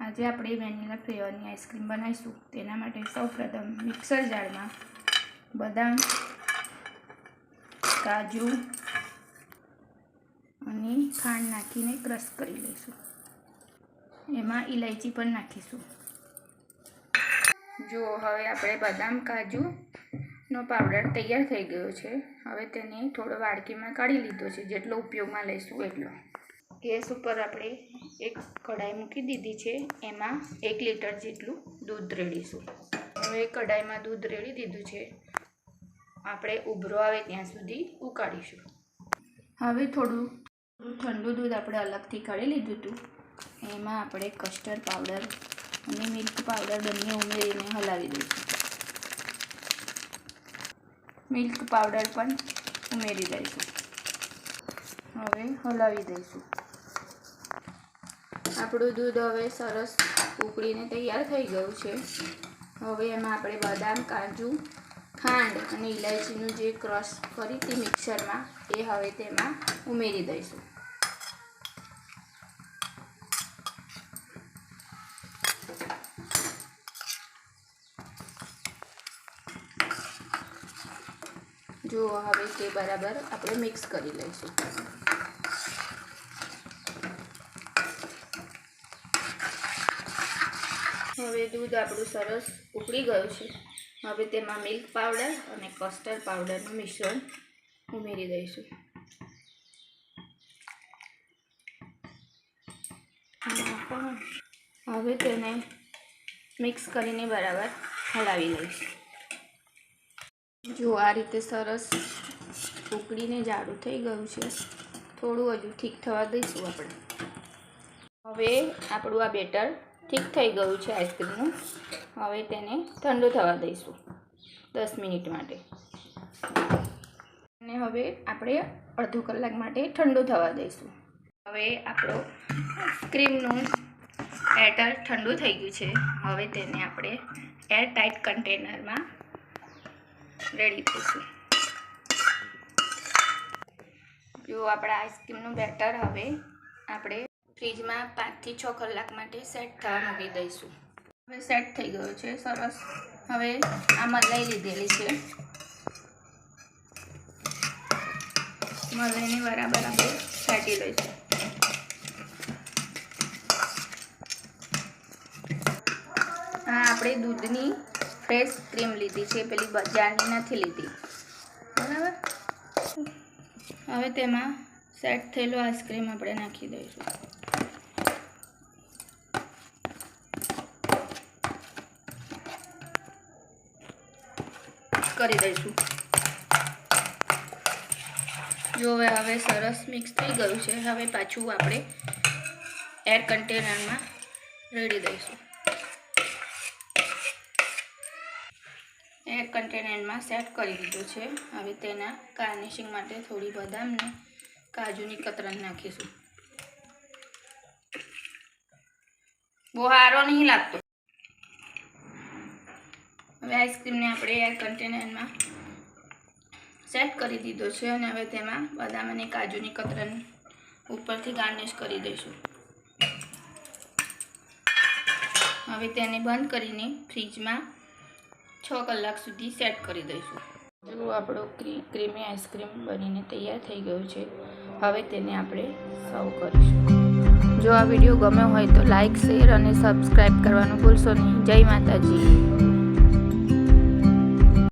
આજે આપણે vanilla ફ્લેવરની ice cream બનાવીશું। તેના માટે સૌપ્રથમ મિક્સર જારમાં બદામ, કાજુ અને ખાંડ નાખીને ક્રશ કરી લઈશું। એમાં ઇલાયચી પણ નાખીશું। જો હવે આપણે બદામ કાજુનો પાવડર તૈયાર થઈ ગયો છે। હવે તેને થોડો વાડકીમાં કાઢી લીધો છે, જેટલો ઉપયોગમાં લઈશું એટલો। ગેસ ઉપર આપણે એક કઢાઈ મૂકી દીધી છે, એમાં 1 લીટર જેટલું દૂધ રેડીશું। હવે કઢાઈમાં દૂધ રેડી દીધું છે, આપણે ઉભરો આવે ત્યાં સુધી ઉકાળીશું। હવે થોડું ઠંડુ દૂધ આપણે અલગથી કાઢી લીધું હતું, એમાં આપણે કસ્ટર્ડ પાવડર અને મિલ્ક પાવડર બંને ઉમેરીને હલાવી દઈશું। મિલ્ક પાવડર પણ ઉમેરી દઈશું। હવે હલાવી દઈશું। આપણું દૂધ હવે સરસ ઉકળીને તૈયાર થઈ ગયું છે। હવે એમાં આપણે બદામ, કાજુ, ખાંડ અને ઇલાયચીનું જે ક્રશ કરી હતી મિક્સરમાં, એ હવે તેમાં ઉમેરી દઈશું। જો હવે તે બરાબર આપણે મિક્સ કરી લઈશું। હવે દૂધ આપણું સરસ ઉકળી ગયું છે। હવે તેમાં મિલ્ક પાવડર અને કસ્ટર્ડ પાવડરનું મિશ્રણ ઉમેરી દઈશું। હવે તેને મિક્સ કરીને બરાબર હલાવી લઈશું। જો આ રીતે સરસ ઉકળીને જાડું થઈ ગયું છે। થોડું હજુ ઠીક થવા દઈશું આપણે। હવે આપણું આ બેટર ઠીક થઈ ગયું છે આઈસ્ક્રીમનું। હવે તેને ઠંડુ થવા દઈશું 10 મિનિટ માટે, અને હવે આપણે અડધો કલાક માટે ઠંડુ થવા દઈશું। હવે આપણો આઈસ્ક્રીમનું બેટર ઠંડુ થઈ ગયું છે। હવે તેને આપણે એરટાઇટ કન્ટેનરમાં રેડી દઈશું। જો આપણા આઈસ્ક્રીમનું બેટર હવે આપણે ફ્રીજમાં 5 થી 6 કલાક માટે સેટ થવા મૂકી દઈશું। હવે સેટ થઈ ગયો છે સરસ। હવે આ મલાઈ લીધેલી છે, મલાઈને બરાબર આપણે ફેટી લઈશું। આ આપણે દૂધની ફ્રેશ ક્રીમ લીધી છે, પેલી બજારની નથી લીધી, બરાબર। હવે તેમાં સેટ થયેલો આઈસ્ક્રીમ આપણે નાખી દઈશું। કરી દઈશું। જો હવે સરસ મિક્સ થઈ ગયું છે। હવે પાછું આપણે એર કન્ટેનરમાં રેડી દઈશું। એર કન્ટેનરમાં સેટ કરી દીધું છે। હવે તેના ગાર્નિશિંગ માટે થોડી બદામ ને કાજુની કતરણ નાખીશું। બહુ સારો નહીં લાગતો। હવે આઈસ્ક્રીમને આપણે એર કન્ટેનરમાં સેટ કરી દીધો છે, અને હવે તેમાં બદામ અને કાજુની કતરણ ઉપરથી ગાર્નિશ કરી દઈશું। હવે તેને બંધ કરીને ફ્રીજમાં 6 કલાક સુધી સેટ કરી દઈશું। જો આપણો ક્રીમી આઈસ્ક્રીમ બનીને તૈયાર થઈ ગયું છે। હવે તેને આપણે સર્વ કરીશું। જો આ વિડીયો ગમ્યો હોય તો લાઈક, શેર અને સબસ્ક્રાઈબ કરવાનું ભૂલશો નહીં। જય માતાજી।